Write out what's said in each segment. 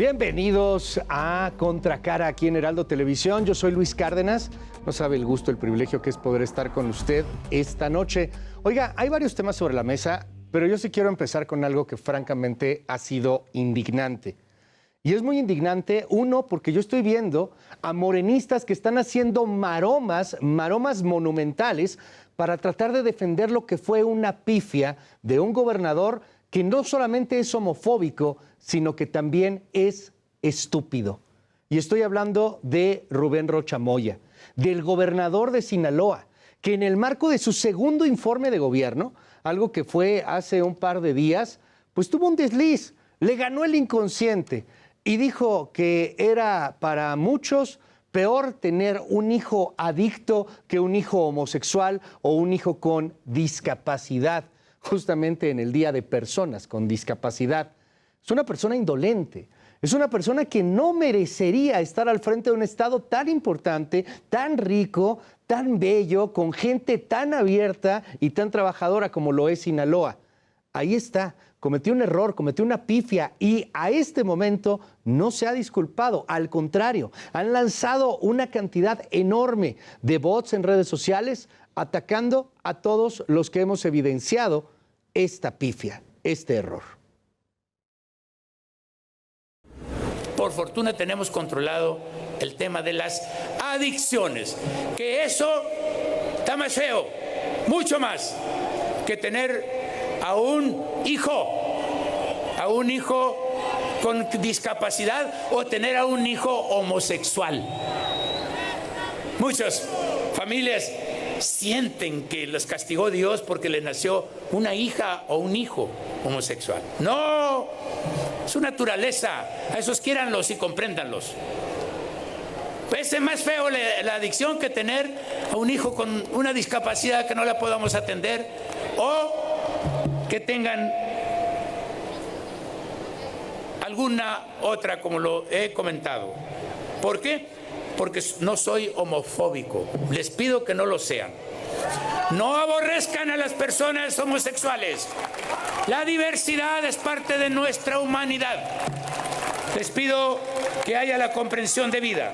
Bienvenidos a Contracara aquí en Heraldo Televisión. Yo soy Luis Cárdenas. No sabe el gusto, el privilegio que es poder estar con usted esta noche. Oiga, hay varios temas sobre la mesa, pero yo sí quiero empezar con algo que francamente ha sido indignante. Y es muy indignante, uno, porque yo estoy viendo a morenistas que están haciendo maromas monumentales para tratar de defender lo que fue una pifia de un gobernador que no solamente es homofóbico, sino que también es estúpido. Y estoy hablando de Rubén Rocha Moya, del gobernador de Sinaloa, que en el marco de su segundo informe de gobierno, algo que fue hace un par de días, pues tuvo un desliz, le ganó el inconsciente y dijo que era para muchos peor tener un hijo adicto que un hijo homosexual o un hijo con discapacidad, justamente en el Día de Personas con Discapacidad. Es una persona indolente, es una persona que no merecería estar al frente de un estado tan importante, tan rico, tan bello, con gente tan abierta y tan trabajadora como lo es Sinaloa. Ahí está, cometió un error, cometió una pifia y a este momento no se ha disculpado. Al contrario, han lanzado una cantidad enorme de bots en redes sociales atacando a todos los que hemos evidenciado esta pifia, este error. Por fortuna tenemos controlado el tema de las adicciones, que eso está más feo, mucho más, que tener a un hijo con discapacidad o tener a un hijo homosexual. Muchas familias sienten que los castigó Dios porque le nació una hija o un hijo homosexual. No, es su naturaleza. A esos quiéranlos y compréndanlos. Es más feo la adicción que tener a un hijo con una discapacidad que no la podamos atender o que tengan alguna otra, como lo he comentado. ¿Por qué? Porque no soy homofóbico. Les pido que no lo sean. No aborrezcan a las personas homosexuales. La diversidad es parte de nuestra humanidad. Les pido que haya la comprensión debida.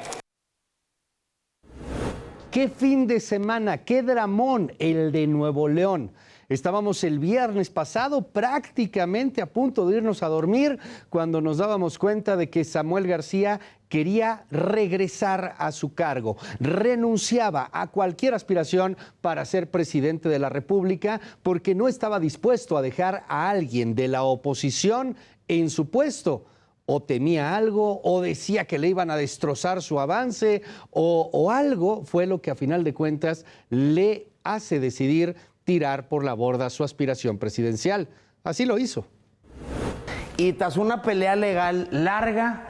¡Qué fin de semana! ¡Qué dramón el de Nuevo León! Estábamos el viernes pasado prácticamente a punto de irnos a dormir cuando nos dábamos cuenta de que Samuel García quería regresar a su cargo, renunciaba a cualquier aspiración para ser presidente de la República porque no estaba dispuesto a dejar a alguien de la oposición en su puesto. O temía algo, o decía que le iban a destrozar su avance, o algo fue lo que a final de cuentas le hace decidir tirar por la borda su aspiración presidencial. Así lo hizo. Y tras una pelea legal larga,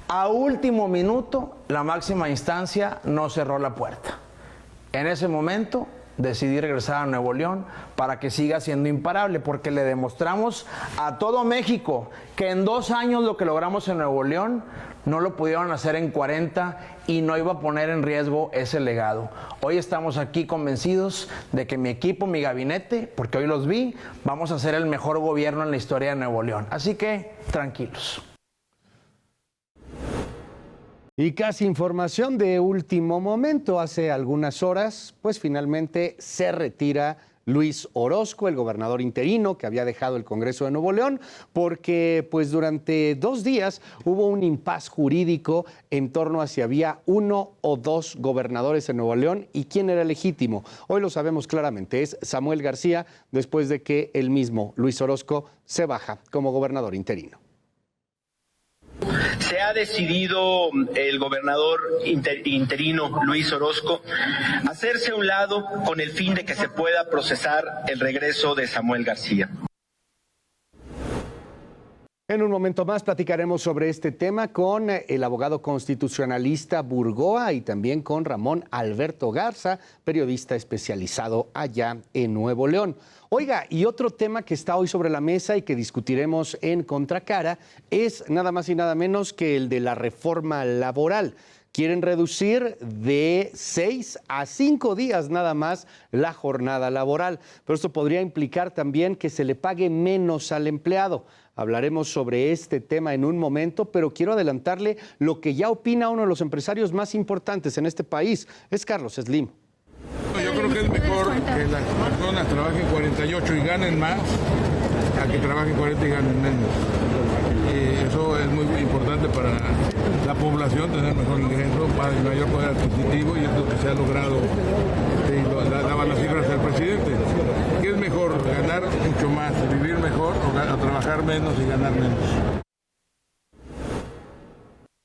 a último minuto, la máxima instancia no cerró la puerta. En ese momento decidí regresar a Nuevo León para que siga siendo imparable, porque le demostramos a todo México que en 2 años lo que logramos en Nuevo León no lo pudieron hacer en 40 y no iba a poner en riesgo ese legado. Hoy estamos aquí convencidos de que mi equipo, mi gabinete, porque hoy los vi, vamos a hacer el mejor gobierno en la historia de Nuevo León. Así que tranquilos. Y casi información de último momento, hace algunas horas, pues finalmente se retira Luis Orozco, el gobernador interino que había dejado el Congreso de Nuevo León, porque pues durante 2 días hubo un impas jurídico en torno a si había 1 o 2 gobernadores en Nuevo León y quién era legítimo. Hoy lo sabemos claramente, es Samuel García, después de que el mismo Luis Orozco se baja como gobernador interino. Se ha decidido el gobernador interino Luis Orozco hacerse a un lado con el fin de que se pueda procesar el regreso de Samuel García. En un momento más platicaremos sobre este tema con el abogado constitucionalista Burgoa y también con Ramón Alberto Garza, periodista especializado allá en Nuevo León. Oiga, y otro tema que está hoy sobre la mesa y que discutiremos en Contracara es nada más y nada menos que el de la reforma laboral, Quieren reducir de 6 a 5 días nada más la jornada laboral, pero esto podría implicar también que se le pague menos al empleado. Hablaremos sobre este tema en un momento, pero quiero adelantarle lo que ya opina uno de los empresarios más importantes en este país, es Carlos Slim. Yo creo que es mejor que las personas trabajen 48 y ganen más a que trabajen 40 y ganen menos. Eso es muy importante para la población, tener mejor ingreso, mayor poder adquisitivo, y es lo que se ha logrado. Daban las cifras del presidente. ¿Qué es mejor? ¿Ganar mucho más, vivir mejor o trabajar menos y ganar menos?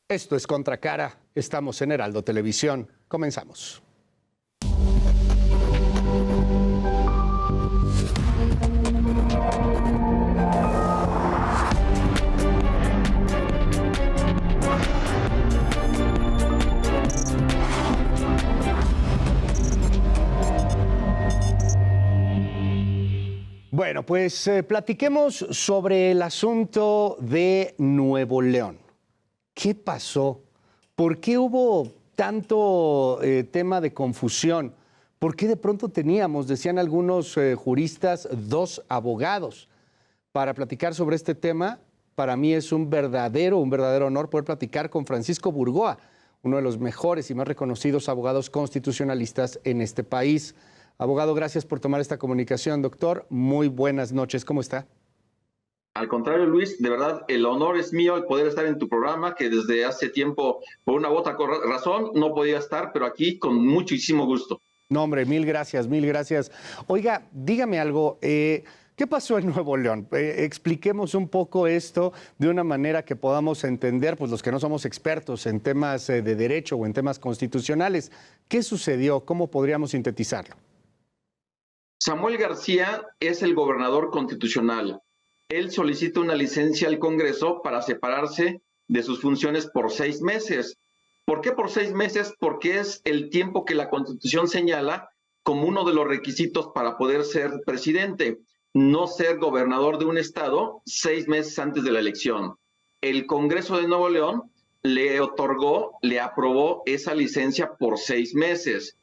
Esto es Contracara. Estamos en Heraldo Televisión. Comenzamos. Bueno, pues platiquemos sobre el asunto de Nuevo León. ¿Qué pasó? ¿Por qué hubo tanto tema de confusión? ¿Por qué de pronto teníamos, decían algunos juristas, 2 abogados? Para platicar sobre este tema, para mí es un verdadero honor poder platicar con Francisco Burgoa, uno de los mejores y más reconocidos abogados constitucionalistas en este país. Abogado, gracias por tomar esta comunicación. Doctor, muy buenas noches. ¿Cómo está? Al contrario, Luis, de verdad, el honor es mío el poder estar en tu programa, que desde hace tiempo, por una u otra razón, no podía estar, pero aquí con muchísimo gusto. No, hombre, mil gracias, mil gracias. Oiga, dígame algo, ¿qué pasó en Nuevo León? Expliquemos un poco esto de una manera que podamos entender, pues los que no somos expertos en temas de derecho o en temas constitucionales. ¿Qué sucedió? ¿Cómo podríamos sintetizarlo? Samuel García es el gobernador constitucional. Él solicita una licencia al Congreso para separarse de sus funciones por 6 meses. ¿Por qué por 6 meses? Porque es el tiempo que la Constitución señala como uno de los requisitos para poder ser presidente, no ser gobernador de un estado 6 meses antes de la elección. El Congreso de Nuevo León le otorgó, le aprobó esa licencia por 6 meses.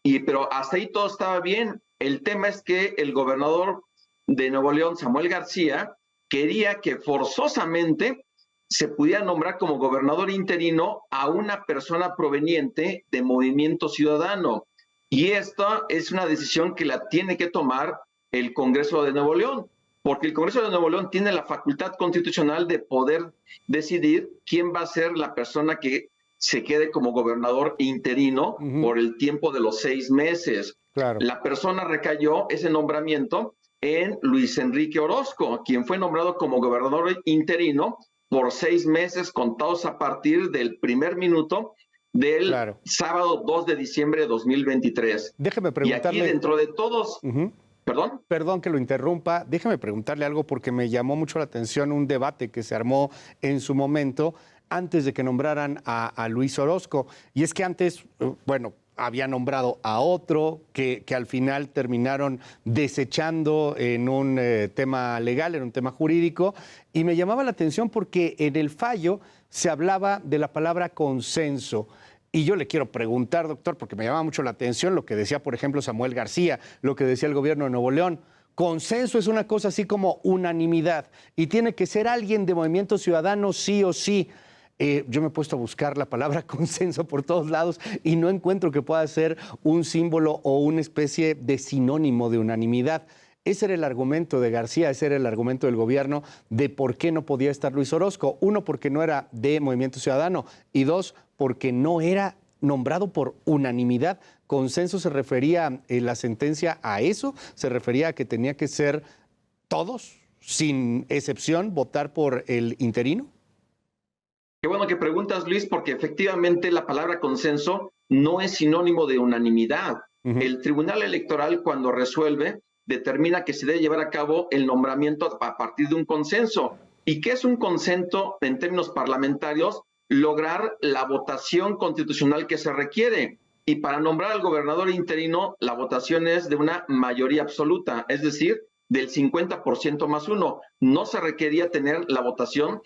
Pero hasta ahí todo estaba bien. El tema es que el gobernador de Nuevo León, Samuel García, quería que forzosamente se pudiera nombrar como gobernador interino a una persona proveniente de Movimiento Ciudadano. Y esta es una decisión que la tiene que tomar el Congreso de Nuevo León, porque el Congreso de Nuevo León tiene la facultad constitucional de poder decidir quién va a ser la persona que se quede como gobernador interino por el tiempo de los 6 meses. Claro. La persona recayó ese nombramiento en Luis Enrique Orozco, quien fue nombrado como gobernador interino por 6 meses contados a partir del primer minuto del sábado 2 de diciembre de 2023. Déjeme preguntarle. Y aquí dentro de todos... ¿Perdón? Perdón que lo interrumpa. Déjeme preguntarle algo porque me llamó mucho la atención un debate que se armó en su momento antes de que nombraran a Luis Orozco. Y es que antes, había nombrado a otro que al final terminaron desechando en un tema legal, en un tema jurídico, y me llamaba la atención porque en el fallo se hablaba de la palabra consenso. Y yo le quiero preguntar, doctor, porque me llama mucho la atención lo que decía, por ejemplo, Samuel García, lo que decía el gobierno de Nuevo León. Consenso es una cosa así como unanimidad y tiene que ser alguien de Movimiento Ciudadano sí o sí. Yo me he puesto a buscar la palabra consenso por todos lados y no encuentro que pueda ser un símbolo o una especie de sinónimo de unanimidad. Ese era el argumento de García, ese era el argumento del gobierno de por qué no podía estar Luis Orozco. 1, porque no era de Movimiento Ciudadano y 2, porque no era nombrado por unanimidad. ¿Consenso se refería en la sentencia a eso? ¿Se refería a que tenía que ser todos, sin excepción, votar por el interino? Qué bueno que preguntas, Luis, porque efectivamente la palabra consenso no es sinónimo de unanimidad. El Tribunal Electoral, cuando resuelve, determina que se debe llevar a cabo el nombramiento a partir de un consenso. ¿Y qué es un consenso en términos parlamentarios? Lograr la votación constitucional que se requiere. Y para nombrar al gobernador interino, la votación es de una mayoría absoluta, es decir, del 50% más uno. No se requería tener la votación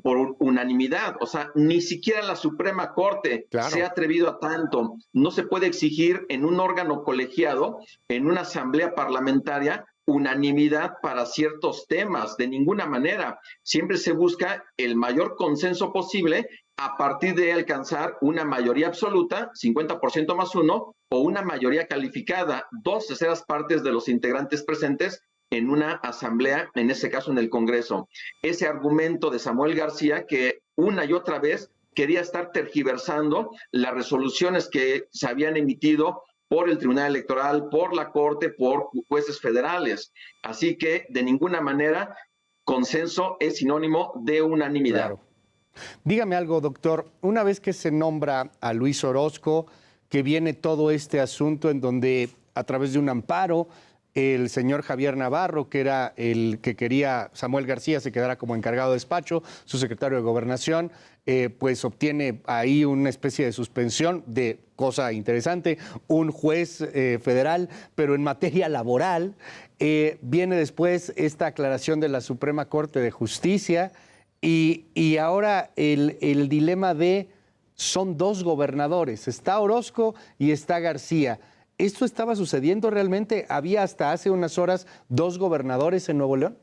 por unanimidad. O sea, ni siquiera la Suprema Corte se ha atrevido a tanto. No se puede exigir en un órgano colegiado, en una asamblea parlamentaria, unanimidad para ciertos temas, de ninguna manera. Siempre se busca el mayor consenso posible a partir de alcanzar una mayoría absoluta, 50% más uno, o una mayoría calificada, 2/3 partes de los integrantes presentes en una asamblea, en este caso en el Congreso. Ese argumento de Samuel García, que una y otra vez quería estar tergiversando las resoluciones que se habían emitido por el Tribunal Electoral, por la Corte, por jueces federales. Así que, de ninguna manera, consenso es sinónimo de unanimidad. Claro. Dígame algo, doctor. Una vez que se nombra a Luis Orozco, que viene todo este asunto en donde, a través de un amparo, el señor Javier Navarro, que era el que quería Samuel García se quedara como encargado de despacho, su secretario de Gobernación, pues obtiene ahí una especie de suspensión de, cosa interesante, un juez federal, pero en materia laboral. Viene después esta aclaración de la Suprema Corte de Justicia y ahora el dilema de son dos gobernadores, está Orozco y está García. ¿Esto estaba sucediendo realmente? ¿Había hasta hace unas horas dos gobernadores en Nuevo León?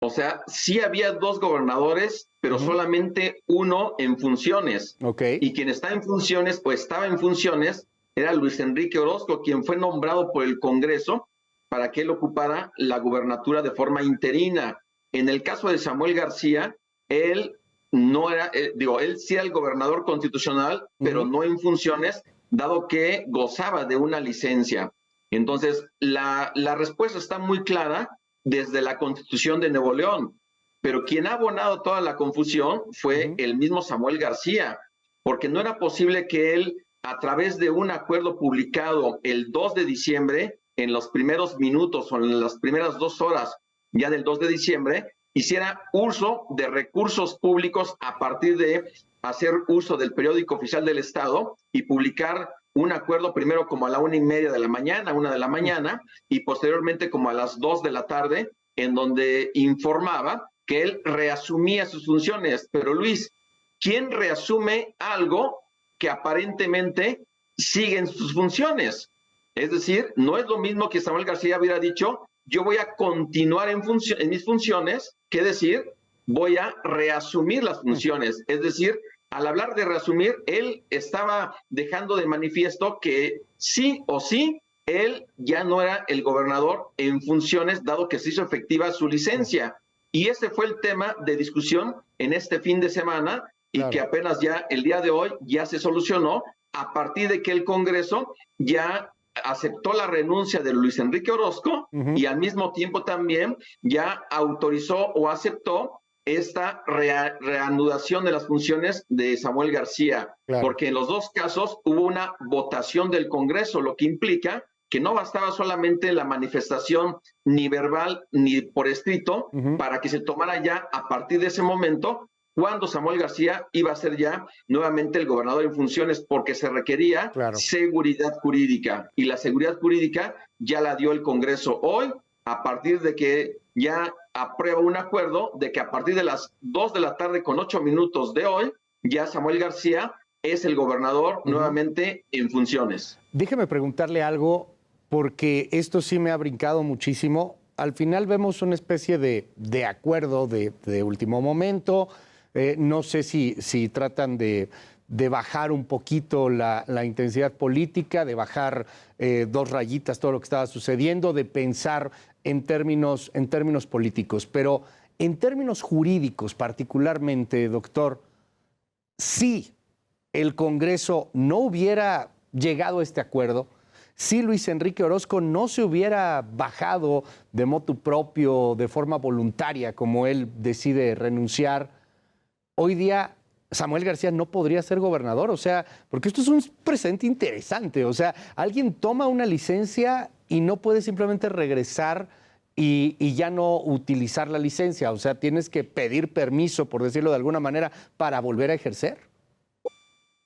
O sea, sí había dos gobernadores, pero solamente uno en funciones. Okay. Y quien está en funciones, o estaba en funciones, era Luis Enrique Orozco, quien fue nombrado por el Congreso para que él ocupara la gubernatura de forma interina. En el caso de Samuel García, él no era, él sí era el gobernador constitucional, pero no en funciones, dado que gozaba de una licencia. Entonces, la respuesta está muy clara desde la Constitución de Nuevo León, pero quien ha abonado toda la confusión fue el mismo Samuel García, porque no era posible que él, a través de un acuerdo publicado el 2 de diciembre, en los primeros minutos o en las primeras 2 horas ya del 2 de diciembre, hiciera uso de recursos públicos a partir de hacer uso del periódico oficial del Estado y publicar un acuerdo primero como a la 1:30 de la mañana, 1 de la mañana, y posteriormente como a las 2 de la tarde, en donde informaba que él reasumía sus funciones. Pero Luis, ¿quién reasume algo que aparentemente sigue en sus funciones? Es decir, no es lo mismo que Samuel García hubiera dicho, yo voy a continuar en mis funciones, que decir, voy a reasumir las funciones. Es decir, al hablar de reasumir, él estaba dejando de manifiesto que sí o sí, él ya no era el gobernador en funciones, dado que se hizo efectiva su licencia. Y ese fue el tema de discusión en este fin de semana y que apenas ya el día de hoy ya se solucionó a partir de que el Congreso ya aceptó la renuncia de Luis Enrique Orozco y al mismo tiempo también ya autorizó o aceptó esta reanudación de las funciones de Samuel García, porque en los dos casos hubo una votación del Congreso, lo que implica que no bastaba solamente la manifestación ni verbal ni por escrito para que se tomara ya a partir de ese momento cuando Samuel García iba a ser ya nuevamente el gobernador en funciones, porque se requería seguridad jurídica, y la seguridad jurídica ya la dio el Congreso hoy, a partir de que ya aprueba un acuerdo de que a partir de las 2 de la tarde con 8 minutos de hoy, ya Samuel García es el gobernador nuevamente en funciones. Déjeme preguntarle algo, porque esto sí me ha brincado muchísimo. Al final vemos una especie de acuerdo de último momento. No sé si tratan de bajar un poquito la intensidad política, de bajar 2 rayitas todo lo que estaba sucediendo, de pensar en términos políticos. Pero en términos jurídicos particularmente, doctor, si el Congreso no hubiera llegado a este acuerdo, si Luis Enrique Orozco no se hubiera bajado de motu propio, de forma voluntaria, como él decide renunciar, hoy día Samuel García no podría ser gobernador. O sea, porque esto es un precedente interesante. O sea, alguien toma una licencia y no puede simplemente regresar y ya no utilizar la licencia. O sea, tienes que pedir permiso, por decirlo de alguna manera, para volver a ejercer.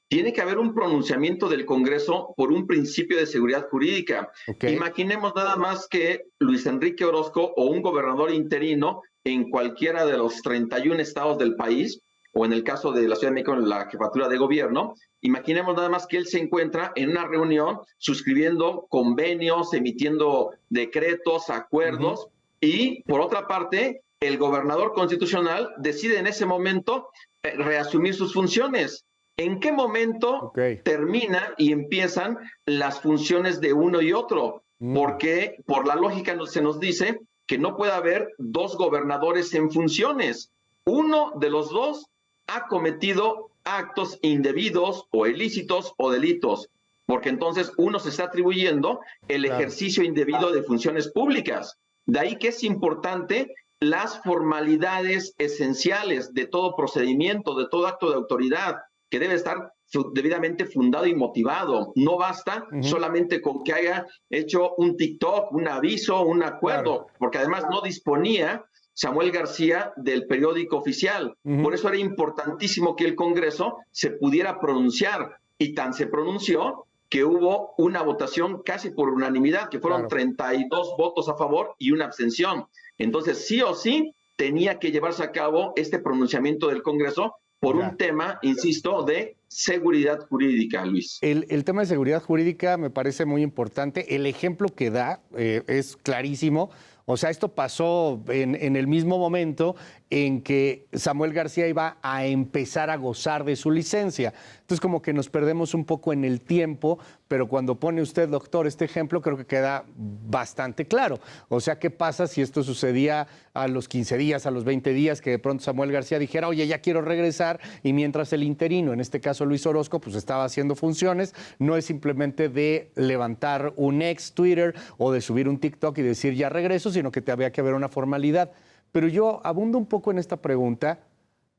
Tiene que haber un pronunciamiento del Congreso por un principio de seguridad jurídica. Okay. Imaginemos nada más que Luis Enrique Orozco o un gobernador interino en cualquiera de los 31 estados del país, o en el caso de la Ciudad de México, en la jefatura de gobierno, imaginemos nada más que él se encuentra en una reunión suscribiendo convenios, emitiendo decretos, acuerdos, y por otra parte, el gobernador constitucional decide en ese momento reasumir sus funciones. ¿En qué momento termina y empiezan las funciones de uno y otro? Porque por la lógica se nos dice que no puede haber dos gobernadores en funciones. Uno de los dos ha cometido actos indebidos o ilícitos o delitos, porque entonces uno se está atribuyendo el ejercicio indebido de funciones públicas. De ahí que es importante las formalidades esenciales de todo procedimiento, de todo acto de autoridad, que debe estar debidamente fundado y motivado. No basta solamente con que haya hecho un TikTok, un aviso, un acuerdo, porque además no disponía Samuel García del periódico oficial. Por eso era importantísimo que el Congreso se pudiera pronunciar, y tan se pronunció que hubo una votación casi por unanimidad, que fueron 32 votos a favor y una abstención. Entonces, sí o sí, tenía que llevarse a cabo este pronunciamiento del Congreso por un tema, insisto, de seguridad jurídica, Luis. El tema de seguridad jurídica me parece muy importante. El ejemplo que da es clarísimo. O sea, esto pasó en el mismo momento en que Samuel García iba a empezar a gozar de su licencia. Entonces, como que nos perdemos un poco en el tiempo, pero cuando pone usted, doctor, este ejemplo, creo que queda bastante claro. O sea, ¿qué pasa si esto sucedía a los 15 días, a los 20 días, que de pronto Samuel García dijera, oye, ya quiero regresar, y mientras el interino, en este caso Luis Orozco, pues estaba haciendo funciones? No es simplemente de levantar un ex Twitter o de subir un TikTok y decir ya regreso, sino que había que haber una formalidad. Pero yo abundo un poco en esta pregunta,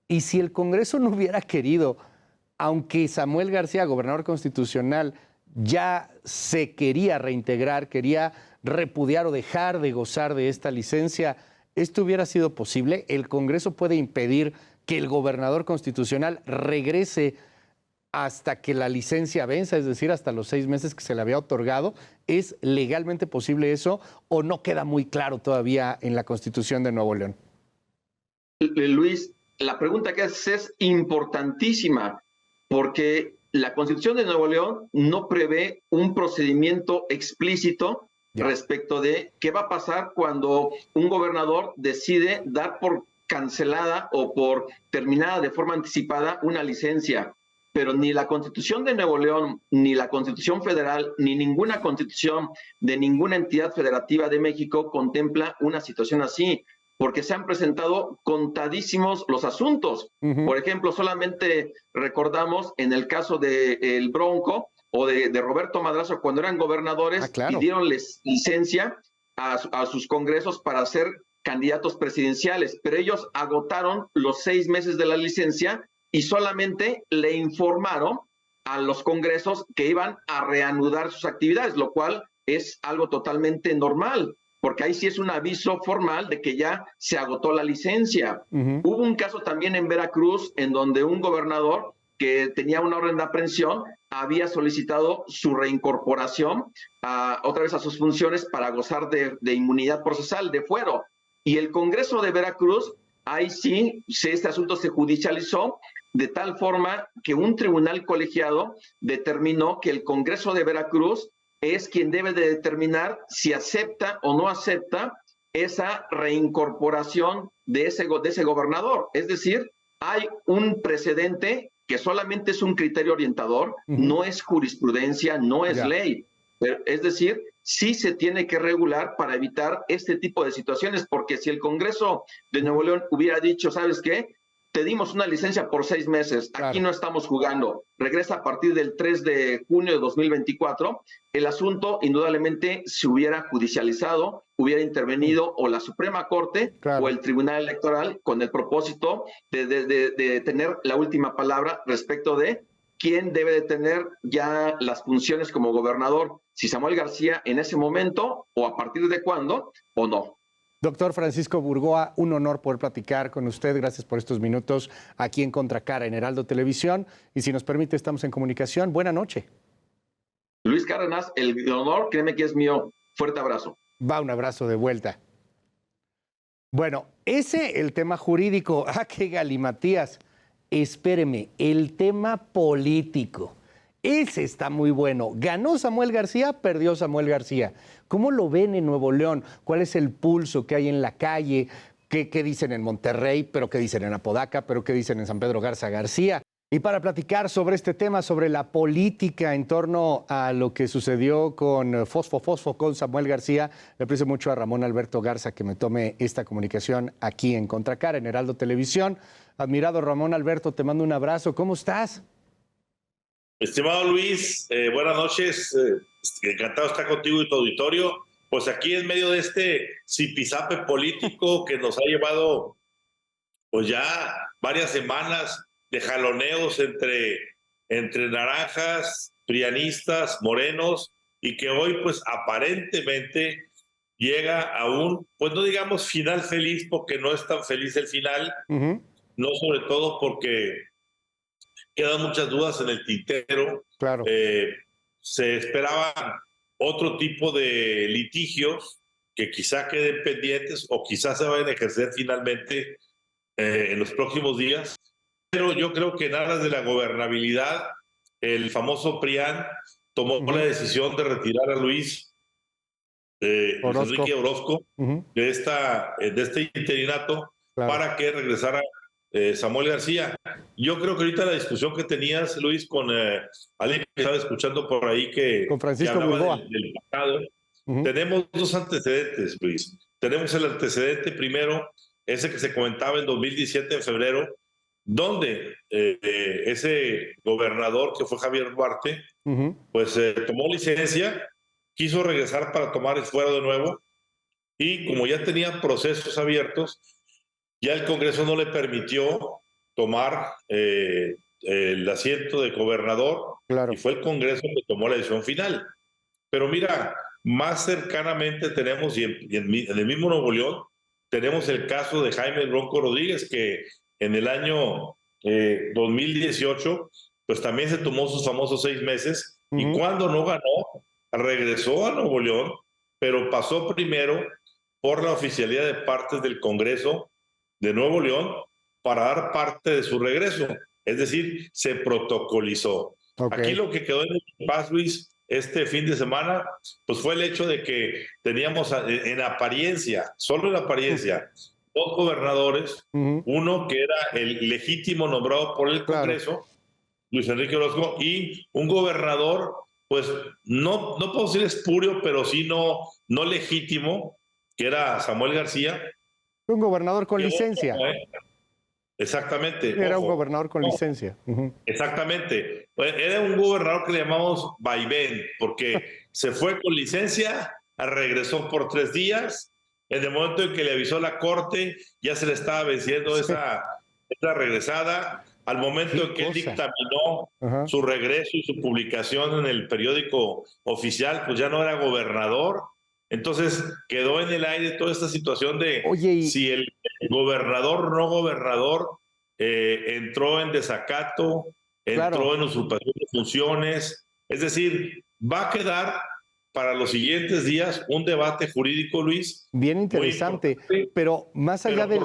y si el Congreso no hubiera querido, aunque Samuel García, gobernador constitucional, ya se quería reintegrar, quería repudiar o dejar de gozar de esta licencia, ¿esto hubiera sido posible? ¿El Congreso puede impedir que el gobernador constitucional regrese hasta que la licencia venza, es decir, hasta los 6 meses que se le había otorgado? ¿Es legalmente posible eso o no queda muy claro todavía en la Constitución de Nuevo León? Luis, la pregunta que haces es importantísima, porque la Constitución de Nuevo León no prevé un procedimiento explícito respecto de qué va a pasar cuando un gobernador decide dar por cancelada o por terminada de forma anticipada una licencia. Pero ni la Constitución de Nuevo León, ni la Constitución Federal, ni ninguna constitución de ninguna entidad federativa de México contempla una situación así, porque se han presentado contadísimos los asuntos. Por ejemplo, solamente recordamos en el caso de El Bronco o de Roberto Madrazo, cuando eran gobernadores, pidieron licencia a sus congresos para ser candidatos presidenciales, pero ellos agotaron los 6 meses de la licencia y solamente le informaron a los congresos que iban a reanudar sus actividades, lo cual es algo totalmente normal, porque ahí sí es un aviso formal de que ya se agotó la licencia. Hubo un caso también en Veracruz en donde un gobernador que tenía una orden de aprehensión había solicitado su reincorporación otra vez a sus funciones para gozar de inmunidad procesal, de fuero. Y el Congreso de Veracruz, ahí sí, este asunto se judicializó de tal forma que un tribunal colegiado determinó que el Congreso de Veracruz es quien debe de determinar si acepta o no acepta esa reincorporación de ese gobernador. Es decir, hay un precedente que solamente es un criterio orientador, no es jurisprudencia, no es ley. Pero, es decir, sí se tiene que regular para evitar este tipo de situaciones, porque si el Congreso de Nuevo León hubiera dicho, ¿sabes qué? Te dimos una licencia por 6 meses, aquí no estamos jugando, regresa a partir del 3 de junio de 2024, el asunto indudablemente se hubiera judicializado, hubiera intervenido o la Suprema Corte o el Tribunal Electoral con el propósito de tener la última palabra respecto de quién debe de tener ya las funciones como gobernador, si Samuel García en ese momento o a partir de cuándo o no. Doctor Francisco Burgoa, un honor poder platicar con usted. Gracias por estos minutos aquí en Contracara, en Heraldo Televisión. Y si nos permite, estamos en comunicación. Buena noche. Luis Cárdenas, el honor, créeme que es mío. Fuerte abrazo. Va, un abrazo de vuelta. Bueno, el tema jurídico. ¡Ah, qué galimatías! Espéreme, el tema político. Ese está muy bueno. Ganó Samuel García, perdió Samuel García. ¿Cómo lo ven en Nuevo León? ¿Cuál es el pulso que hay en la calle? ¿Qué dicen en Monterrey? ¿Pero qué dicen en Apodaca? ¿Pero qué dicen en San Pedro Garza García? Y para platicar sobre este tema, sobre la política en torno a lo que sucedió con Fosfo con Samuel García, le aprecio mucho a Ramón Alberto Garza que me tome esta comunicación aquí en Contracara, en Heraldo Televisión. Admirado Ramón Alberto, te mando un abrazo. ¿Cómo estás? Estimado Luis, buenas noches. Encantado de estar contigo y tu auditorio. Pues aquí en medio de este zipizape político que nos ha llevado pues ya varias semanas de jaloneos entre naranjas, prianistas, morenos, y que hoy pues aparentemente llega a un, pues no digamos final feliz, porque no es tan feliz el final, no sobre todo porque quedan muchas dudas en el tintero. Claro. Se esperaban otro tipo de litigios que quizá queden pendientes o quizá se vayan a ejercer finalmente en los próximos días. Pero yo creo que en aras de la gobernabilidad, el famoso PRIAN tomó la decisión de retirar a Luis Enrique Orozco de este interinato, claro, para que regresara Samuel García. Yo creo que ahorita la discusión que tenías, Luis, con alguien que estaba escuchando por ahí con Francisco Burgoa del pasado, tenemos dos antecedentes, Luis. Tenemos el antecedente primero, ese que se comentaba en 2017, en febrero, donde ese gobernador, que fue Javier Duarte, pues tomó licencia, quiso regresar para tomar el fuero de nuevo, y como ya tenía procesos abiertos, ya el Congreso no le permitió tomar el asiento de gobernador, claro, y fue el Congreso que tomó la decisión final. Pero mira, más cercanamente tenemos, y en el mismo Nuevo León, tenemos el caso de Jaime Bronco Rodríguez, que en el año 2018, pues también se tomó sus famosos 6 meses, y cuando no ganó, regresó a Nuevo León, pero pasó primero por la oficialía de partes del Congreso de Nuevo León para dar parte de su regreso. Es decir, se protocolizó. Okay. Aquí lo que quedó en el paz, Luis, este fin de semana, pues fue el hecho de que teníamos en apariencia, solo en apariencia, 2 gobernadores, uno que era el legítimo nombrado por el Congreso, claro, Luis Enrique Orozco, y un gobernador, pues no puedo decir espurio, pero sí no legítimo, que era Samuel García. Un gobernador con licencia. Exactamente. Era un gobernador con licencia. Exactamente. Era un gobernador que le llamamos vaivén, porque se fue con licencia, regresó por 3 días. En el momento en que le avisó la corte, ya se le estaba venciendo esa regresada. Al momento en que él dictaminó su regreso y su publicación en el periódico oficial, pues ya no era gobernador. Entonces quedó en el aire toda esta situación de si el gobernador no gobernador entró en desacato, entró en usurpación de funciones. Es decir, va a quedar para los siguientes días un debate jurídico, Luis. Bien interesante, pero más allá del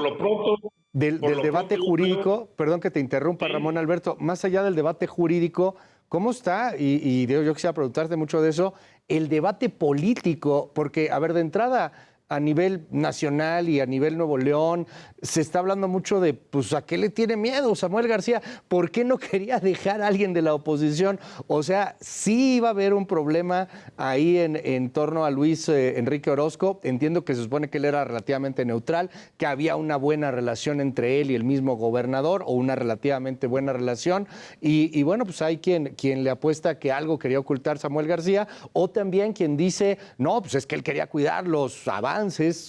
debate jurídico, perdón que te interrumpa, sí, Ramón Alberto, más allá del debate jurídico, ¿cómo está? Y yo quisiera preguntarte mucho de eso, el debate político, porque, a ver, de entrada, a nivel nacional y a nivel Nuevo León, se está hablando mucho de, pues, ¿a qué le tiene miedo Samuel García? ¿Por qué no quería dejar a alguien de la oposición? O sea, sí iba a haber un problema ahí en torno a Luis Enrique Orozco. Entiendo que se supone que él era relativamente neutral, que había una buena relación entre él y el mismo gobernador, o una relativamente buena relación. Y bueno, pues hay quien le apuesta que algo quería ocultar Samuel García, o también quien dice, no, pues es que él quería cuidar los avances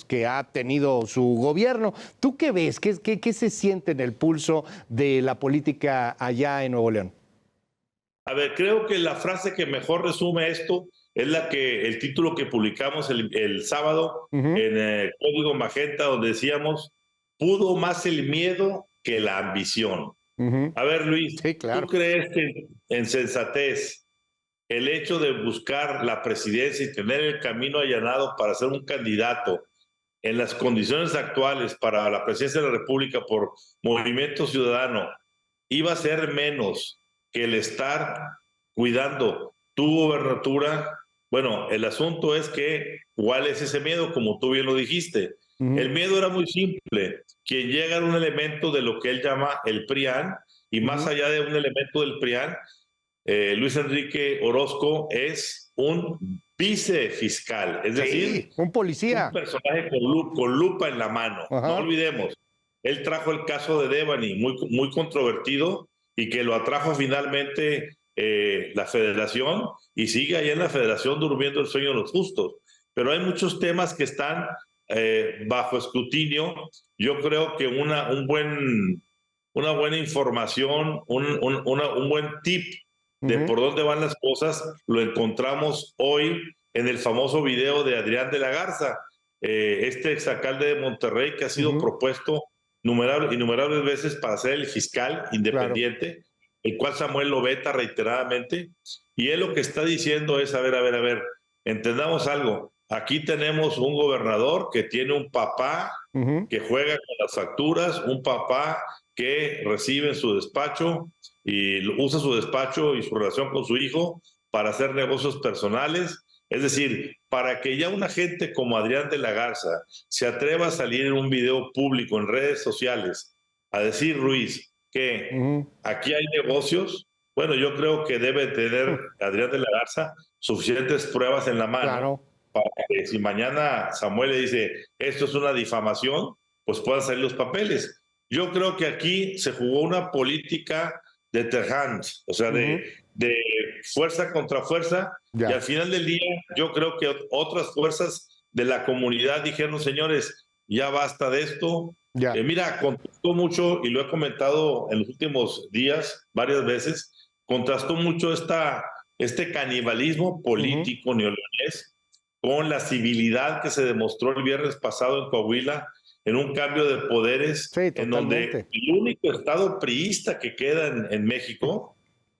que ha tenido su gobierno. ¿Tú qué ves? ¿Qué se siente en el pulso de la política allá en Nuevo León? A ver, creo que la frase que mejor resume esto es el título que publicamos el sábado en Código Magenta, donde decíamos, pudo más el miedo que la ambición. A ver, Luis, sí, claro. ¿tú crees que en sensatez el hecho de buscar la presidencia y tener el camino allanado para ser un candidato en las condiciones actuales para la presidencia de la República por Movimiento Ciudadano iba a ser menos que el estar cuidando tu gobernatura? Bueno, el asunto es que, ¿cuál es ese miedo? Como tú bien lo dijiste. El miedo era muy simple. Quien llega a un elemento de lo que él llama el PRIAN, y más allá de un elemento del PRIAN, Luis Enrique Orozco es un vicefiscal, es decir, un policía. Un personaje con lupa en la mano. No olvidemos, él trajo el caso de Devani, muy controvertido, y que lo atrajo finalmente la Federación, y sigue ahí en la Federación durmiendo el sueño de los justos. Pero hay muchos temas que están bajo escrutinio. Yo creo que una buena información, un buen tip de por dónde van las cosas, lo encontramos hoy en el famoso video de Adrián de la Garza, este exalcalde de Monterrey que ha sido propuesto innumerables veces para ser el fiscal independiente, el cual Samuel lo veta reiteradamente, y él lo que está diciendo es, a ver, entendamos algo, aquí tenemos un gobernador que tiene un papá que juega con las facturas, un papá que recibe en su despacho y usa su despacho y su relación con su hijo para hacer negocios personales. Es decir, para que ya una gente como Adrián de la Garza se atreva a salir en un video público en redes sociales a decir, Ruiz, que aquí hay negocios, bueno, yo creo que debe tener Adrián de la Garza suficientes pruebas en la mano para que si mañana Samuel le dice, esto es una difamación, pues puedan salir los papeles. Yo creo que aquí se jugó una política de terrant, o sea, de fuerza contra fuerza, y al final del día yo creo que otras fuerzas de la comunidad dijeron, señores, ya basta de esto. Mira, contrastó mucho, y lo he comentado en los últimos días varias veces, contrastó mucho este canibalismo político neoleonés con la civilidad que se demostró el viernes pasado en Coahuila, en un cambio de poderes, en donde el único estado priista que queda en México,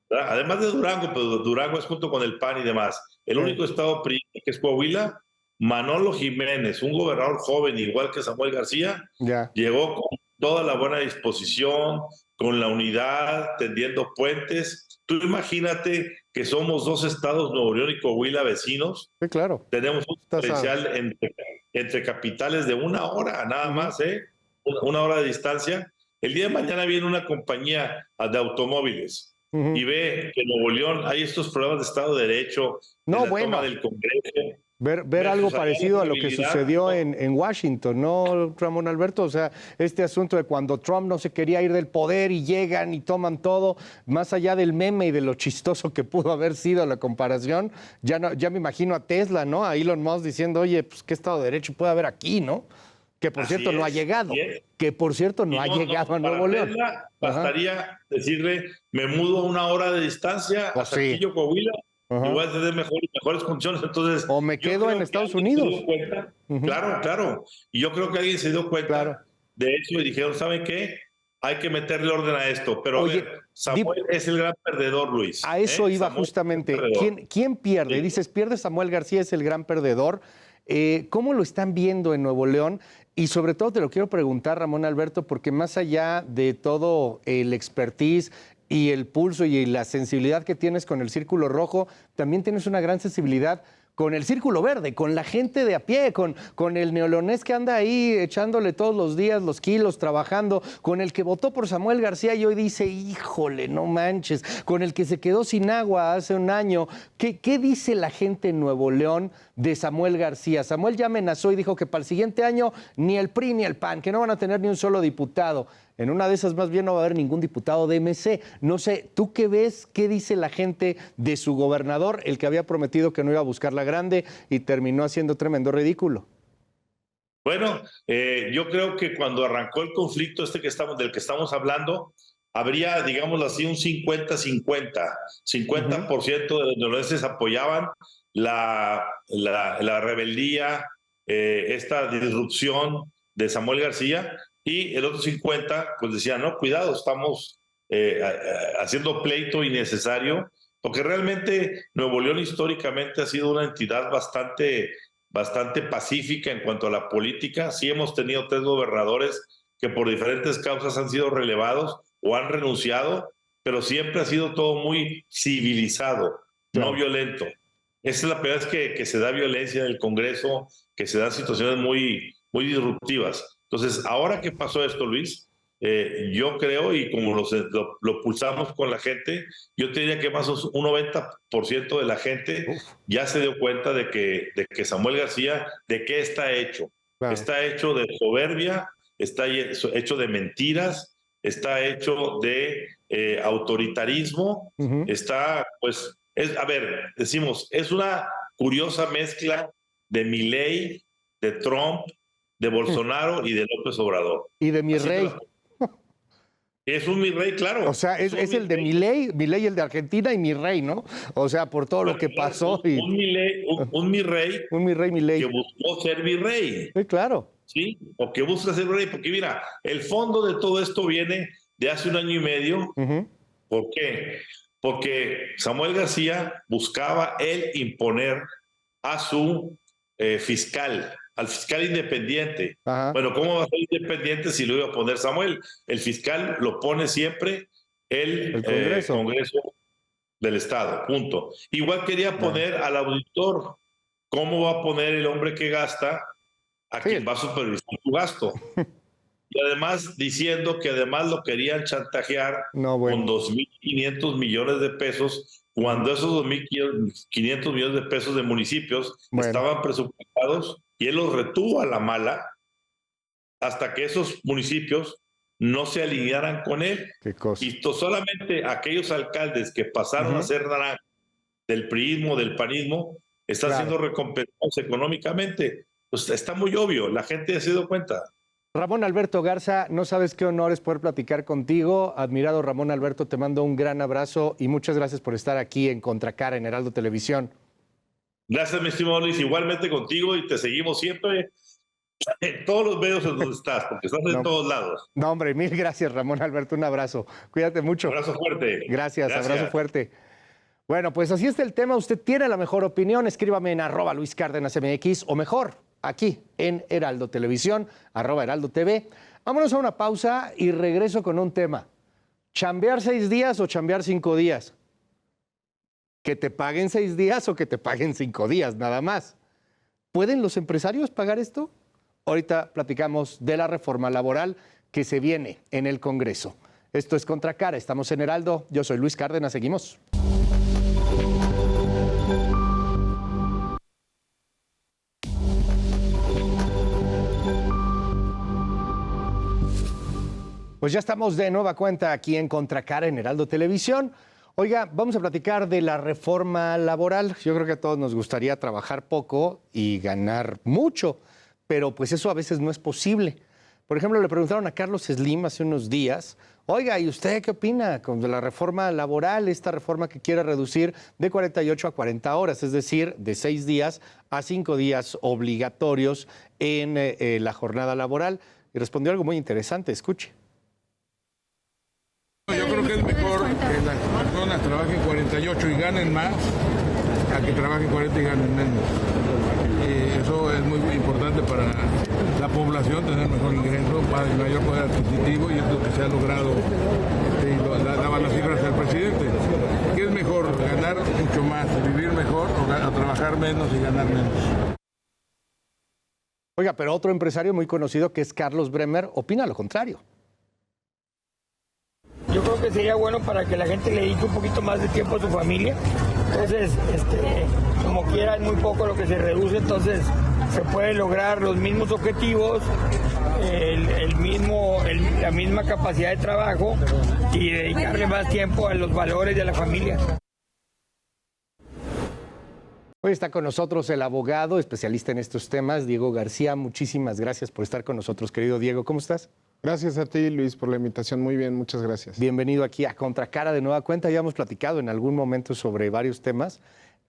¿verdad? Además de Durango, pero Durango es junto con el PAN y demás, el único estado priista que es Coahuila, Manolo Jiménez, un gobernador joven igual que Samuel García, llegó con toda la buena disposición, con la unidad, tendiendo puentes. Tú imagínate que somos dos estados, Nuevo León y Coahuila, vecinos. Sí, claro. Tenemos un diferencial entre capitales de 1 hora, nada más, 1 hora de distancia. El día de mañana viene una compañía de automóviles y ve que en Nuevo León hay estos problemas de Estado de Derecho, toma del Congreso. Ver algo parecido a lo que sucedió en Washington, ¿no, Ramón Alberto? O sea, este asunto de cuando Trump no se quería ir del poder y llegan y toman todo, más allá del meme y de lo chistoso que pudo haber sido la comparación, ya me imagino a Tesla, ¿no? A Elon Musk diciendo, oye, pues qué Estado de Derecho puede haber aquí, ¿no? Que por cierto no ha llegado, a Nuevo León. Tesla bastaría decirle, me mudo a 1 hora de distancia a Saltillo, Coahuila, y voy a tener mejores condiciones. Entonces, o me quedo en Estados Unidos. Claro. Y yo creo que alguien se dio cuenta de eso y dijeron, ¿saben qué? Hay que meterle orden a esto. Pero Samuel es el gran perdedor, Luis. A eso iba justamente. ¿Quién pierde? Dices, pierde Samuel García, es el gran perdedor. ¿Cómo lo están viendo en Nuevo León? Y sobre todo te lo quiero preguntar, Ramón Alberto, porque más allá de todo el expertise y el pulso y la sensibilidad que tienes con el Círculo Rojo, también tienes una gran sensibilidad con el Círculo Verde, con la gente de a pie, con el neoleonés que anda ahí echándole todos los días los kilos, trabajando, con el que votó por Samuel García y hoy dice, híjole, no manches, con el que se quedó sin agua hace un año. ¿Qué dice la gente en Nuevo León de Samuel García? Samuel ya amenazó y dijo que para el siguiente año ni el PRI ni el PAN, que no van a tener ni un solo diputado. En una de esas más bien no va a haber ningún diputado de MC. No sé, ¿tú qué ves? ¿Qué dice la gente de su gobernador, el que había prometido que no iba a buscar la grande y terminó haciendo tremendo ridículo? Bueno, yo creo que cuando arrancó el conflicto del que estamos hablando, habría, digámoslo así, un 50-50. 50% de los neoleoneses apoyaban la rebeldía, esta disrupción de Samuel García, y el otro 50 pues decía, no, cuidado, estamos haciendo pleito innecesario, porque realmente Nuevo León históricamente ha sido una entidad bastante pacífica en cuanto a la política. Sí hemos tenido 3 gobernadores que por diferentes causas han sido relevados o han renunciado, pero siempre ha sido todo muy civilizado, no violento. Esa es la primera vez que se da violencia en el Congreso, que se dan situaciones muy disruptivas. Entonces, ahora que pasó esto, Luis, yo creo, y como lo pulsamos con la gente, yo te diría que más o menos un 90% de la gente ya se dio cuenta de que Samuel García, ¿de qué está hecho? Claro. Está hecho de soberbia, está hecho de mentiras, está hecho de autoritarismo, está, pues, a ver, decimos, es una curiosa mezcla de Milei, de Trump, de Bolsonaro y de López Obrador. Y de mi rey. Es un mi rey, claro. O sea, es el de Milei el de Argentina y mi rey, ¿no? O sea, por todo lo que pasó. Un mi rey Milei. Que buscó ser virrey. Sí, claro. Sí, o que busca ser rey, porque mira, el fondo de todo esto viene de hace 1 año y medio. ¿Por qué? Porque Samuel García buscaba él imponer a su fiscal, al fiscal independiente. Bueno, ¿cómo va a ser independiente si lo iba a poner Samuel? El fiscal lo pone siempre el Congreso del Estado, punto. Igual quería poner al auditor. ¿Cómo va a poner el hombre que gasta a quien va a supervisar su gasto? Y además diciendo que además lo querían chantajear con 2.500 millones de pesos, cuando esos 2.500 millones de pesos de municipios estaban presupuestados, y él los retuvo a la mala hasta que esos municipios no se alinearan con él. ¿Qué cosa? Y solamente aquellos alcaldes que pasaron a ser naranja del priismo, del panismo, están siendo recompensados económicamente. Pues está muy obvio, la gente ya se dio cuenta. Ramón Alberto Garza, no sabes qué honor es poder platicar contigo. Admirado Ramón Alberto, te mando un gran abrazo y muchas gracias por estar aquí en Contracara, en Heraldo Televisión. Gracias, mi estimado Luis, igualmente contigo, y te seguimos siempre en todos los medios en donde estás, porque estás en todos lados. No, hombre, mil gracias, Ramón Alberto, un abrazo. Cuídate mucho. Abrazo fuerte. Gracias, abrazo fuerte. Bueno, pues así está el tema. Usted tiene la mejor opinión, escríbame en @LuisCárdenasMX o mejor, aquí en Heraldo Televisión, @Heraldo TV. Vámonos a una pausa y regreso con un tema. ¿Chambear 6 días o chambear 5 días? ¿Que te paguen 6 días o que te paguen 5 días, nada más? ¿Pueden los empresarios pagar esto? Ahorita platicamos de la reforma laboral que se viene en el Congreso. Esto es Contracara, estamos en Heraldo. Yo soy Luis Cárdenas, seguimos. Pues ya estamos de nueva cuenta aquí en Contracara en Heraldo Televisión. Oiga, vamos a platicar de la reforma laboral. Yo creo que a todos nos gustaría trabajar poco y ganar mucho, pero pues eso a veces no es posible. Por ejemplo, le preguntaron a Carlos Slim hace unos días, oiga, ¿y usted qué opina con la reforma laboral, esta reforma que quiere reducir de 48 a 40 horas, es decir, de 6 días a 5 días obligatorios en la jornada laboral? Y respondió algo muy interesante, escuche. Yo creo que es mejor que las personas trabajen 48 y ganen más a que trabajen 40 y ganen menos. Eso es muy importante para la población, tener mejor ingreso, mayor poder adquisitivo, y es lo que se ha logrado. Daban las cifras del presidente. ¿Qué es mejor? ¿Ganar mucho más, vivir mejor, o trabajar menos y ganar menos? Oiga, pero otro empresario muy conocido, que es Carlos Bremer, opina lo contrario. Yo creo que sería bueno para que la gente le dedique un poquito más de tiempo a su familia. Entonces, como quiera, es muy poco lo que se reduce, entonces se puede lograr los mismos objetivos, la misma capacidad de trabajo y dedicarle más tiempo a los valores de la familia. Hoy está con nosotros el abogado especialista en estos temas, Diego García. Muchísimas gracias por estar con nosotros, querido Diego. ¿Cómo estás? Gracias a ti, Luis, por la invitación. Muy bien, muchas gracias. Bienvenido aquí a Contracara de nueva cuenta. Ya hemos platicado en algún momento sobre varios temas,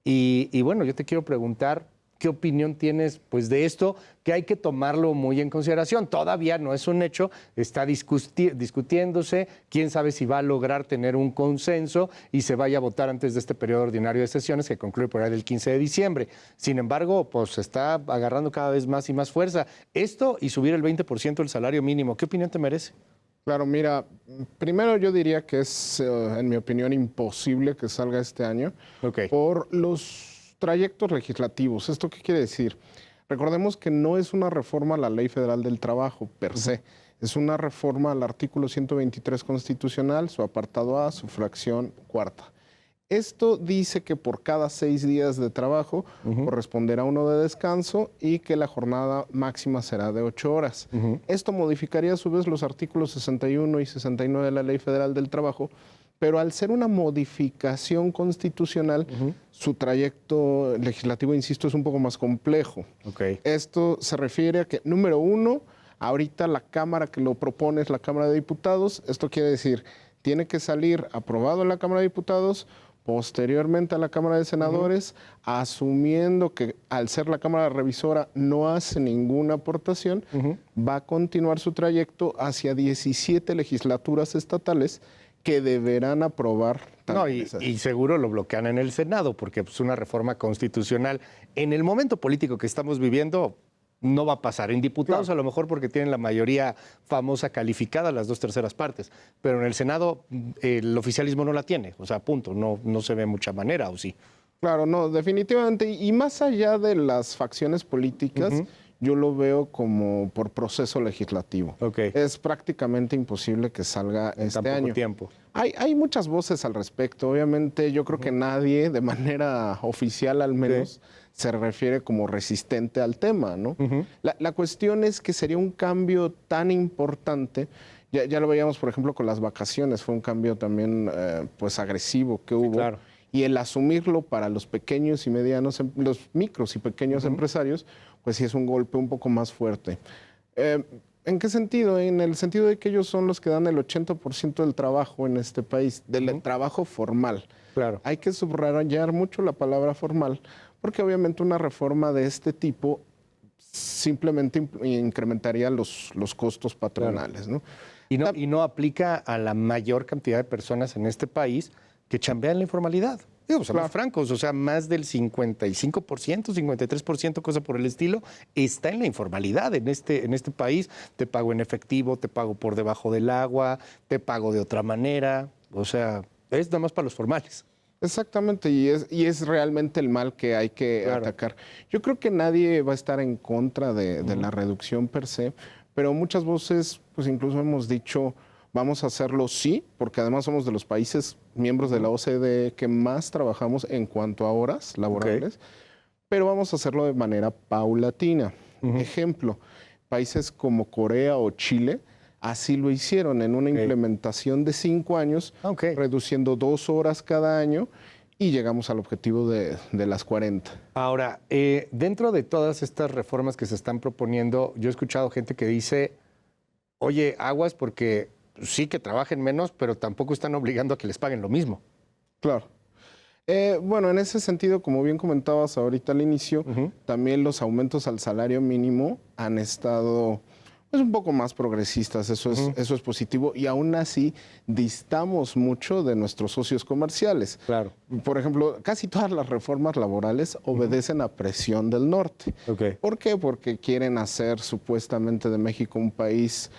Y bueno, yo te quiero preguntar, ¿qué opinión tienes pues, de esto? Que hay que tomarlo muy en consideración. Todavía no es un hecho, está discutiéndose. Quién sabe si va a lograr tener un consenso y se vaya a votar antes de este periodo ordinario de sesiones que concluye por ahí del 15 de diciembre. Sin embargo, pues se está agarrando cada vez más y más fuerza. Esto y subir el 20% del salario mínimo, ¿qué opinión te merece? Claro, mira, primero yo diría que es, en mi opinión, imposible que salga este año por los trayectos legislativos. ¿Esto qué quiere decir? Recordemos que no es una reforma a la Ley Federal del Trabajo per se, es una reforma al artículo 123 constitucional, su apartado A, su fracción cuarta. Esto dice que por cada 6 días de trabajo corresponderá uno de descanso y que la jornada máxima será de 8 horas. Esto modificaría a su vez los artículos 61 y 69 de la Ley Federal del Trabajo, pero al ser una modificación constitucional, su trayecto legislativo, insisto, es un poco más complejo. Esto se refiere a que, número uno, ahorita la Cámara que lo propone es la Cámara de Diputados. Esto quiere decir, tiene que salir aprobado en la Cámara de Diputados, posteriormente a la Cámara de Senadores, asumiendo que al ser la Cámara Revisora no hace ninguna aportación, va a continuar su trayecto hacia 17 legislaturas estatales que deberán aprobar. No, y seguro lo bloquean en el Senado, porque es una reforma constitucional. En el momento político que estamos viviendo, no va a pasar. En diputados a lo mejor porque tienen la mayoría famosa calificada, las 2/3 partes, pero en el Senado el oficialismo no la tiene, o sea, punto, no se ve mucha manera, ¿o sí? Claro, no, definitivamente, y más allá de las facciones políticas, yo lo veo como por proceso legislativo. Es prácticamente imposible que salga este año. Tiempo. Hay muchas voces al respecto, obviamente yo creo que nadie, de manera oficial al menos, se refiere como resistente al tema, ¿no? La cuestión es que sería un cambio tan importante, ya lo veíamos por ejemplo con las vacaciones, fue un cambio también pues agresivo que hubo, y el asumirlo para los pequeños y medianos, los micros y pequeños empresarios, pues sí es un golpe un poco más fuerte. ¿En qué sentido? En el sentido de que ellos son los que dan el 80% del trabajo en este país, del trabajo formal. Hay que subrayar mucho la palabra formal, porque obviamente una reforma de este tipo simplemente incrementaría los costos patronales, ¿no? Y no aplica a la mayor cantidad de personas en este país que chambean la informalidad. Digo, somos francos, o sea, más del 55%, 53%, cosa por el estilo, está en la informalidad en este país. Te pago en efectivo, te pago por debajo del agua, te pago de otra manera, o sea, es nada más para los formales. Exactamente, y es realmente el mal que hay que atacar. Yo creo que nadie va a estar en contra de la reducción per se, pero muchas voces, pues incluso hemos dicho, vamos a hacerlo sí, porque además somos de los países miembros de la OCDE que más trabajamos en cuanto a horas laborables, pero vamos a hacerlo de manera paulatina. Ejemplo, países como Corea o Chile así lo hicieron en una implementación de 5 años, reduciendo 2 horas cada año y llegamos al objetivo de las 40. Ahora, dentro de todas estas reformas que se están proponiendo, yo he escuchado gente que dice, oye, aguas porque sí que trabajen menos, pero tampoco están obligando a que les paguen lo mismo. Claro. Bueno, en ese sentido, como bien comentabas ahorita al inicio, también los aumentos al salario mínimo han estado un poco más progresistas, eso es positivo, y aún así distamos mucho de nuestros socios comerciales. Por ejemplo, casi todas las reformas laborales obedecen a presión del norte. ¿Por qué? Porque quieren hacer supuestamente de México un país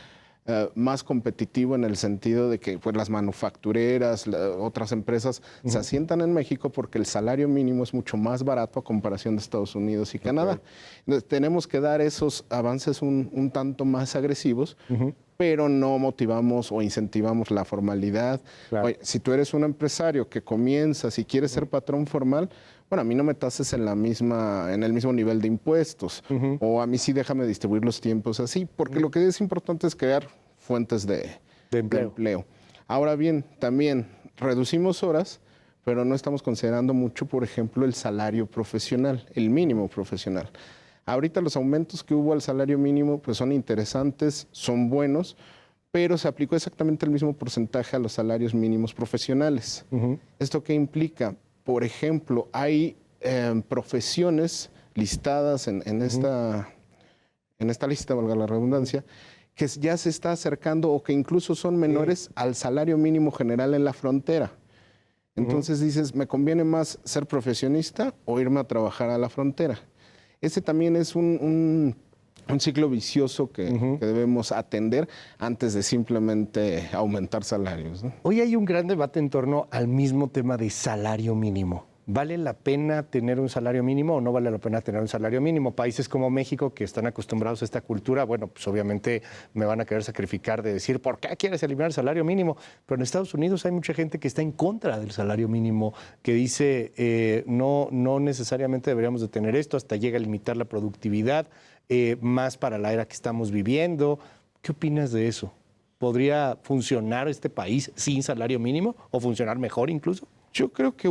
más competitivo en el sentido de que pues, las manufactureras, otras empresas se asientan en México porque el salario mínimo es mucho más barato a comparación de Estados Unidos y Canadá. Entonces, tenemos que dar esos avances un tanto más agresivos, pero no motivamos o incentivamos la formalidad. Oye, si tú eres un empresario que comienzas y quieres ser patrón formal, bueno, a mí no me tases en el mismo nivel de impuestos, o a mí sí déjame distribuir los tiempos así, porque lo que es importante es crear fuentes de empleo. Ahora bien, también reducimos horas, pero no estamos considerando mucho, por ejemplo, el salario profesional, el mínimo profesional. Ahorita los aumentos que hubo al salario mínimo pues son interesantes, son buenos, pero se aplicó exactamente el mismo porcentaje a los salarios mínimos profesionales. ¿Esto qué implica? Por ejemplo, hay profesiones listadas en esta lista, valga la redundancia, que ya se está acercando o que incluso son menores al salario mínimo general en la frontera. Entonces dices, ¿me conviene más ser profesionista o irme a trabajar a la frontera? Ese también es un ciclo vicioso que debemos atender antes de simplemente aumentar salarios, ¿no? Hoy hay un gran debate en torno al mismo tema de salario mínimo. ¿Vale la pena tener un salario mínimo o no vale la pena tener un salario mínimo? Países como México, que están acostumbrados a esta cultura, bueno, pues obviamente me van a querer sacrificar de decir, ¿por qué quieres eliminar el salario mínimo? Pero en Estados Unidos hay mucha gente que está en contra del salario mínimo, que dice, no necesariamente deberíamos de tener esto, hasta llega a limitar la productividad, más para la era que estamos viviendo. ¿Qué opinas de eso? ¿Podría funcionar este país sin salario mínimo o funcionar mejor incluso? Yo creo que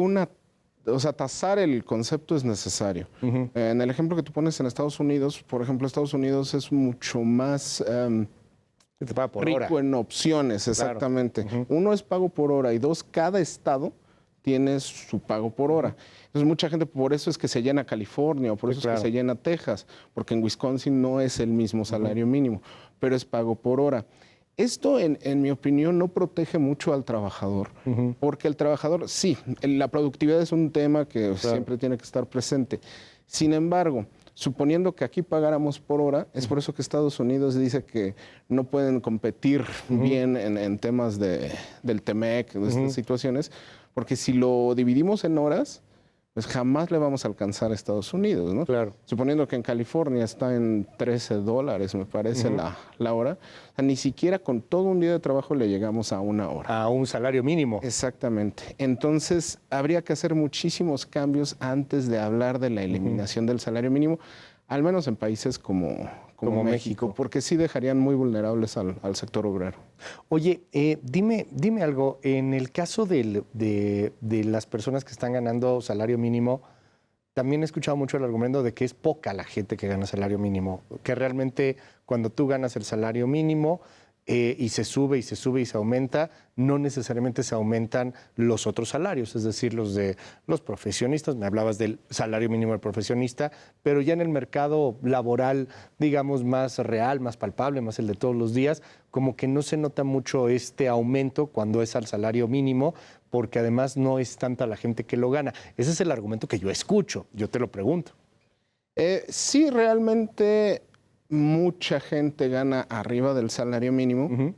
tasar el concepto es necesario. En el ejemplo que tú pones en Estados Unidos, por ejemplo, Estados Unidos es mucho más rico en opciones, exactamente. Claro. Uno es pago por hora y dos, cada estado tiene su pago por hora. Entonces mucha gente, por eso es que se llena California o por eso es que se llena Texas, porque en Wisconsin no es el mismo salario mínimo, pero es pago por hora. Esto, en mi opinión, no protege mucho al trabajador, porque el trabajador, sí, la productividad es un tema que siempre tiene que estar presente. Sin embargo, suponiendo que aquí pagáramos por hora, es por eso que Estados Unidos dice que no pueden competir bien en temas del TEMEC, de estas situaciones, porque si lo dividimos en horas, pues jamás le vamos a alcanzar a Estados Unidos, ¿no? Claro. Suponiendo que en California está en $13, me parece, la hora, o sea, ni siquiera con todo un día de trabajo le llegamos a una hora. A un salario mínimo. Exactamente. Entonces, habría que hacer muchísimos cambios antes de hablar de la eliminación del salario mínimo, al menos en países como México, porque sí dejarían muy vulnerables al sector obrero. Oye, dime algo, en el caso de las personas que están ganando salario mínimo, también he escuchado mucho el argumento de que es poca la gente que gana salario mínimo, que realmente cuando tú ganas el salario mínimo y se sube y se sube y se aumenta, no necesariamente se aumentan los otros salarios, es decir, los de los profesionistas, me hablabas del salario mínimo del profesionista, pero ya en el mercado laboral, digamos, más real, más palpable, más el de todos los días, como que no se nota mucho este aumento cuando es al salario mínimo, porque además no es tanta la gente que lo gana. Ese es el argumento que yo escucho, yo te lo pregunto. Sí, realmente mucha gente gana arriba del salario mínimo,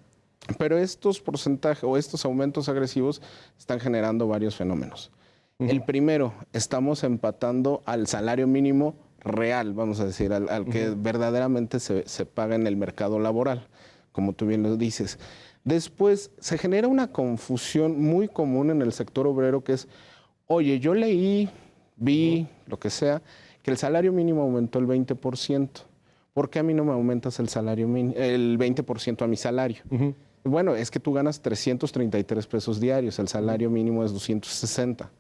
pero estos porcentajes o estos aumentos agresivos están generando varios fenómenos. El primero, estamos empatando al salario mínimo real, vamos a decir, al que verdaderamente se paga en el mercado laboral, como tú bien lo dices. Después, se genera una confusión muy común en el sector obrero que es, oye, yo leí, vi, lo que sea, que el salario mínimo aumentó el 20%. ¿Por qué a mí no me aumentas el 20% a mi salario? Bueno, es que tú ganas 333 pesos diarios, el salario mínimo es 260.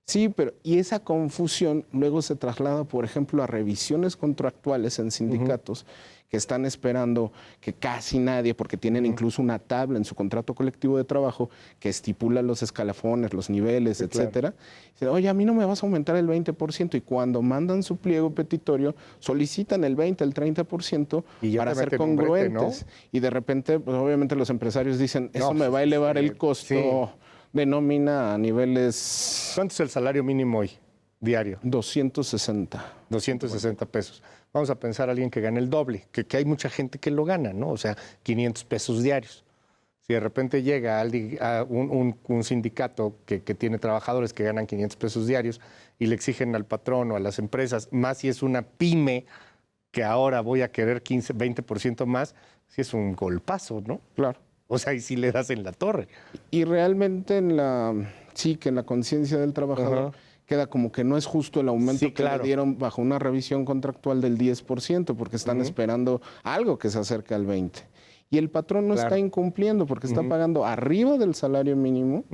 Sí, pero y esa confusión luego se traslada, por ejemplo, a revisiones contractuales en sindicatos que están esperando que casi nadie, porque tienen incluso una tabla en su contrato colectivo de trabajo que estipula los escalafones, los niveles, etcétera. Dicen, oye, a mí no me vas a aumentar el 20%, y cuando mandan su pliego petitorio solicitan el 20, el 30% para ser congruentes. ¿No? Y de repente, pues, obviamente los empresarios dicen, eso me va a elevar el costo de nómina a niveles... ¿Cuánto es el salario mínimo hoy, diario? 260. 260 pesos. Vamos a pensar a alguien que gane el doble, que hay mucha gente que lo gana, ¿no? O sea, 500 pesos diarios. Si de repente llega a un sindicato que tiene trabajadores que ganan 500 pesos diarios y le exigen al patrón o a las empresas, más si es una pyme, que ahora voy a querer 15, 20% más, sí es un golpazo, ¿no? Claro. O sea, y sí le das en la torre. Y realmente en la conciencia del trabajador queda como que no es justo el aumento que le dieron bajo una revisión contractual del 10%, porque están esperando algo que se acerque al 20%. Y el patrón no está incumpliendo porque está pagando arriba del salario mínimo,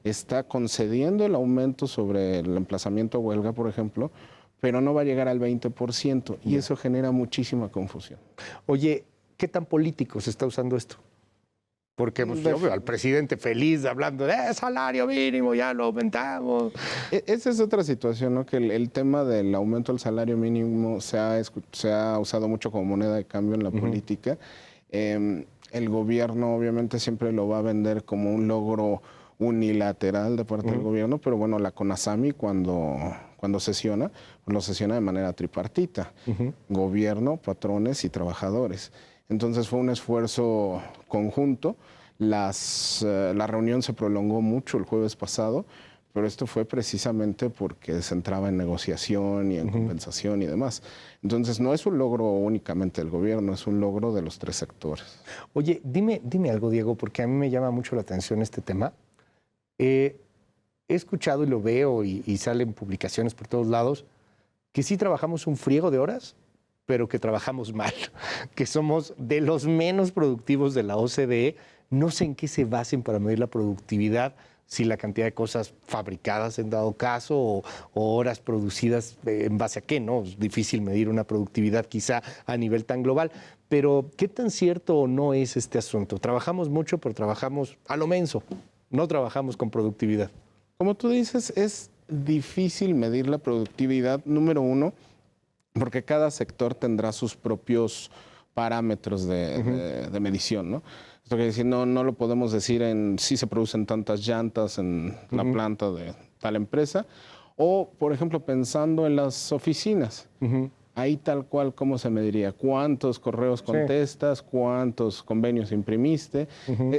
está concediendo el aumento sobre el emplazamiento a huelga, por ejemplo, pero no va a llegar al 20%, y eso genera muchísima confusión. Oye, ¿qué tan político se está usando esto? Porque pues, yo veo al presidente feliz hablando de salario mínimo, ya lo aumentamos. Esa es otra situación, ¿no? Que el tema del aumento del salario mínimo se ha usado mucho como moneda de cambio en la política. El gobierno obviamente siempre lo va a vender como un logro unilateral de parte del gobierno, pero bueno, la CONASAMI cuando sesiona, pues lo sesiona de manera tripartita, gobierno, patrones y trabajadores. Entonces fue un esfuerzo conjunto. La reunión se prolongó mucho el jueves pasado, pero esto fue precisamente porque se entraba en negociación y en compensación y demás. Entonces no es un logro únicamente del gobierno, es un logro de los tres sectores. Oye, dime algo, Diego, porque a mí me llama mucho la atención este tema. He escuchado y lo veo y salen publicaciones por todos lados que sí trabajamos un friego de horas, pero que trabajamos mal, que somos de los menos productivos de la OCDE. No sé en qué se basen para medir la productividad, si la cantidad de cosas fabricadas en dado caso o horas producidas en base a qué, ¿no? Es difícil medir una productividad quizá a nivel tan global, pero ¿qué tan cierto o no es este asunto? Trabajamos mucho, pero trabajamos a lo menso, no trabajamos con productividad. Como tú dices, es difícil medir la productividad, número uno, porque cada sector tendrá sus propios parámetros de medición, ¿no? Esto quiere decir, no lo podemos decir en si se producen tantas llantas en la planta de tal empresa, o, por ejemplo, pensando en las oficinas. Ahí tal cual, ¿cómo se mediría? ¿Cuántos correos contestas? ¿Cuántos convenios imprimiste?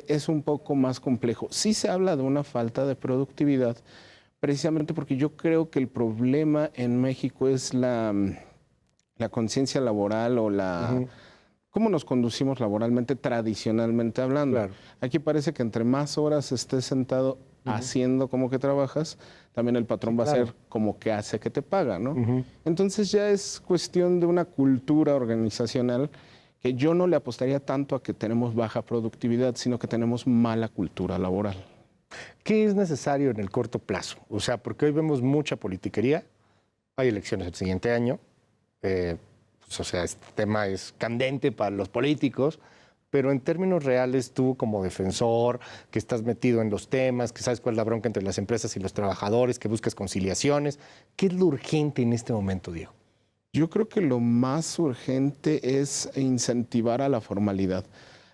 Es un poco más complejo. Sí se habla de una falta de productividad, precisamente porque yo creo que el problema en México es la conciencia laboral o cómo nos conducimos laboralmente, tradicionalmente hablando. Claro. Aquí parece que entre más horas estés sentado haciendo como que trabajas, también el patrón va a ser como que hace que te paga, ¿no? Entonces ya es cuestión de una cultura organizacional que yo no le apostaría tanto a que tenemos baja productividad, sino que tenemos mala cultura laboral. ¿Qué es necesario en el corto plazo? O sea, porque hoy vemos mucha politiquería, hay elecciones el siguiente año, o sea, este tema es candente para los políticos, pero en términos reales tú como defensor, que estás metido en los temas, que sabes cuál es la bronca entre las empresas y los trabajadores, que buscas conciliaciones, ¿qué es lo urgente en este momento, Diego? Yo creo que lo más urgente es incentivar a la formalidad.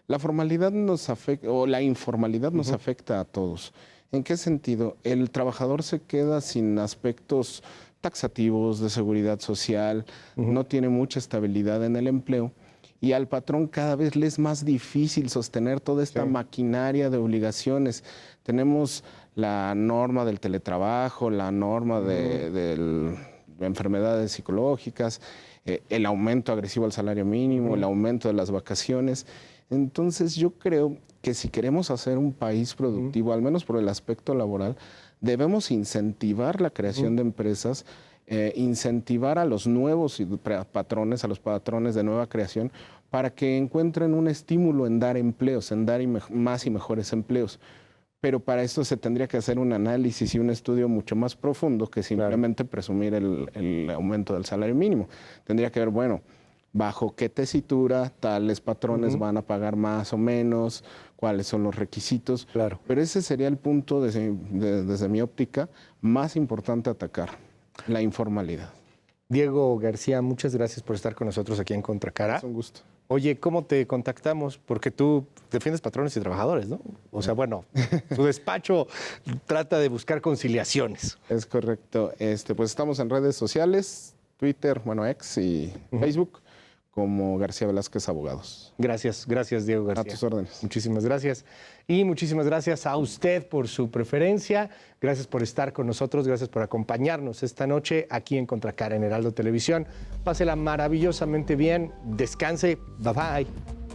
La formalidad nos afecta, o la informalidad nos afecta a todos. ¿En qué sentido? El trabajador se queda sin aspectos taxativos, de seguridad social, no tiene mucha estabilidad en el empleo y al patrón cada vez le es más difícil sostener toda esta maquinaria de obligaciones. Tenemos la norma del teletrabajo, la norma de enfermedades psicológicas, el aumento agresivo al salario mínimo, el aumento de las vacaciones. Entonces yo creo que si queremos hacer un país productivo, al menos por el aspecto laboral, debemos incentivar la creación de empresas, incentivar a los nuevos patrones, a los patrones de nueva creación, para que encuentren un estímulo en dar empleos, en dar más y mejores empleos. Pero para esto se tendría que hacer un análisis y un estudio mucho más profundo que simplemente presumir el aumento del salario mínimo. Tendría que ver, bueno, bajo qué tesitura tales patrones van a pagar más o menos, cuáles son los requisitos. Claro. Pero ese sería el punto, desde mi óptica, más importante a atacar, la informalidad. Diego García, muchas gracias por estar con nosotros aquí en Contracara. Es un gusto. Oye, ¿cómo te contactamos? Porque tú defiendes patrones y trabajadores, ¿no? O sea, bueno, tu despacho trata de buscar conciliaciones. Es correcto. Pues estamos en redes sociales, Twitter, X y Facebook, como García Velázquez Abogados. Gracias, Diego García. A tus órdenes. Muchísimas gracias. Y muchísimas gracias a usted por su preferencia. Gracias por estar con nosotros, gracias por acompañarnos esta noche aquí en Contracara en Heraldo Televisión. Pásela maravillosamente bien, descanse, bye bye.